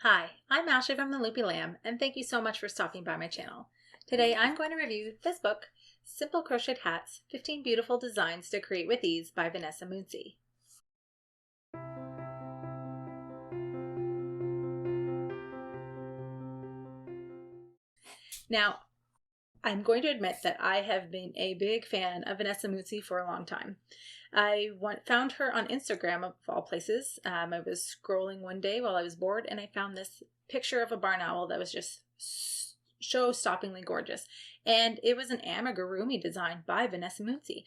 Hi, I'm Ashley from The Loopy Lamb, and thank you so much for stopping by my channel. Today I'm going to review this book, Simple Crocheted Hats, 15 Beautiful Designs to Create with Ease by Vanessa Mooncie. Now, I'm going to admit that I have been a big fan of Vanessa Mooncie for a long time. I found her on Instagram, of all places. I was scrolling one day while I was bored, and I found this picture of a barn owl that was just show-stoppingly gorgeous. And it was an amigurumi design by Vanessa Mooncie.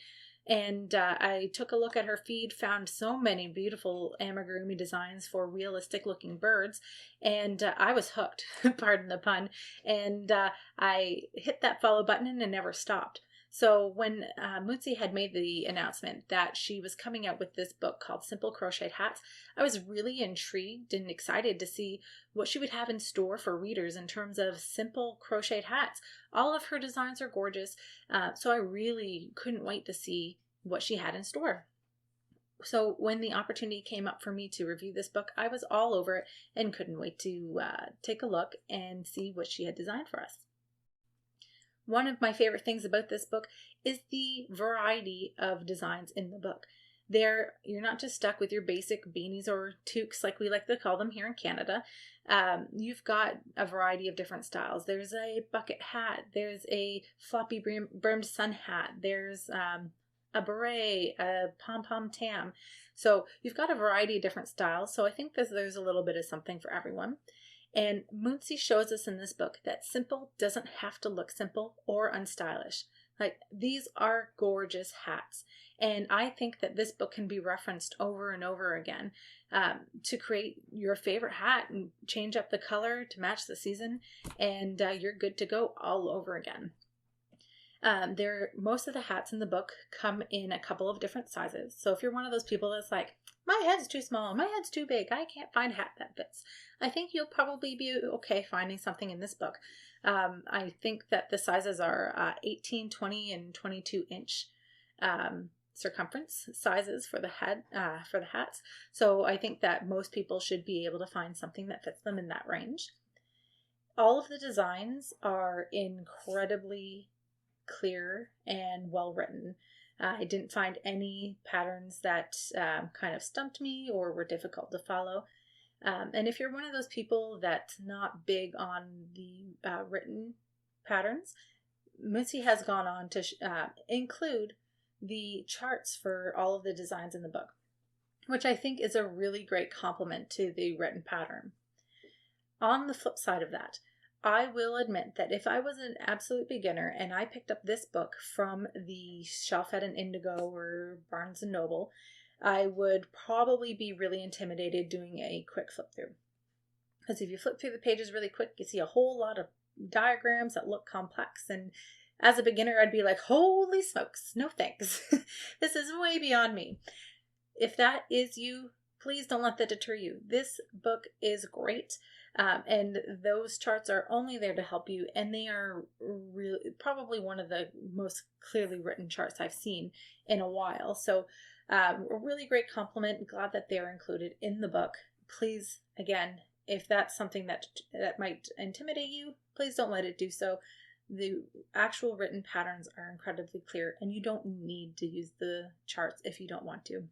And I took a look at her feed, found so many beautiful amigurumi designs for realistic looking birds, and I was hooked, pardon the pun, and I hit that follow button and never stopped. So when Mooncie had made the announcement that she was coming out with this book called Simple Crocheted Hats, I was really intrigued and excited to see what she would have in store for readers in terms of simple crocheted hats. All of her designs are gorgeous, so I really couldn't wait to see what she had in store. So when the opportunity came up for me to review this book, I was all over it and couldn't wait to take a look and see what she had designed for us. One of my favorite things about this book is the variety of designs in the book. You're not just stuck with your basic beanies or toques like we like to call them here in Canada. You've got a variety of different styles. There's a bucket hat, there's a floppy brimmed sun hat, there's a beret, a pom-pom tam. So you've got a variety of different styles. So I think there's a little bit of something for everyone. And Mooncie shows us in this book that simple doesn't have to look simple or unstylish. Like, these are gorgeous hats. And I think that this book can be referenced over and over again to create your favorite hat and change up the color to match the season, and you're good to go all over again. Most of the hats in the book come in a couple of different sizes. So if you're one of those people that's like, my head's too small, my head's too big, I can't find a hat that fits, I think you'll probably be okay finding something in this book. I think that the sizes are 18, 20, and 22 inch circumference sizes for the hats. So I think that most people should be able to find something that fits them in that range. All of the designs are incredibly clear and well written. I didn't find any patterns that kind of stumped me or were difficult to follow. And if you're one of those people that's not big on the written patterns, Mooncie has gone on to include the charts for all of the designs in the book, which I think is a really great complement to the written pattern. On the flip side of that, I will admit that if I was an absolute beginner and I picked up this book from the shelf at an Indigo or Barnes & Noble, I would probably be really intimidated doing a quick flip through. Because if you flip through the pages really quick, you see a whole lot of diagrams that look complex, and as a beginner I'd be like, holy smokes, no thanks. This is way beyond me. If that is you, please don't let that deter you. This book is great. And those charts are only there to help you, and they are really probably one of the most clearly written charts I've seen in a while. So a really great compliment. Glad that they're included in the book. Please, again, if that's something that might intimidate you, please don't let it do so. The actual written patterns are incredibly clear, and you don't need to use the charts if you don't want to.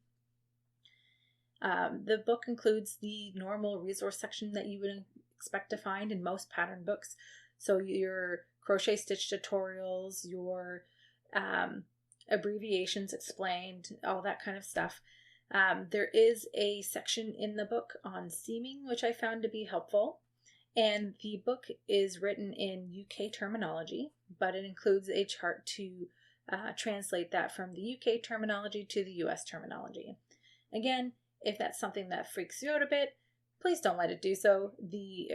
The book includes the normal resource section that you would expect to find in most pattern books. So your crochet stitch tutorials, your abbreviations explained, all that kind of stuff. There is a section in the book on seaming, which I found to be helpful. And the book is written in UK terminology, but it includes a chart to translate that from the UK terminology to the US terminology. Again, if that's something that freaks you out a bit, please don't let it do so. The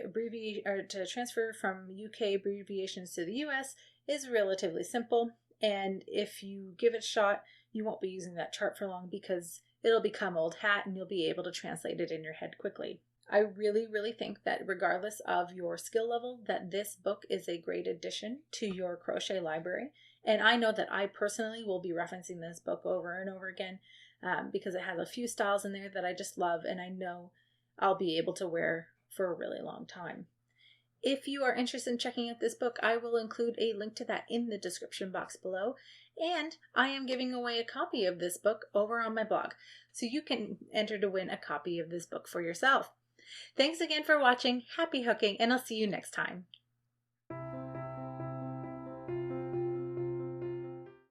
to transfer from UK abbreviations to the US is relatively simple, and if you give it a shot, you won't be using that chart for long because it'll become old hat and you'll be able to translate it in your head quickly. I really, really think that regardless of your skill level, that this book is a great addition to your crochet library. And I know that I personally will be referencing this book over and over again because it has a few styles in there that I just love, and I know I'll be able to wear for a really long time. If you are interested in checking out this book, I will include a link to that in the description box below. And I am giving away a copy of this book over on my blog, so you can enter to win a copy of this book for yourself. Thanks again for watching. Happy hooking, and I'll see you next time.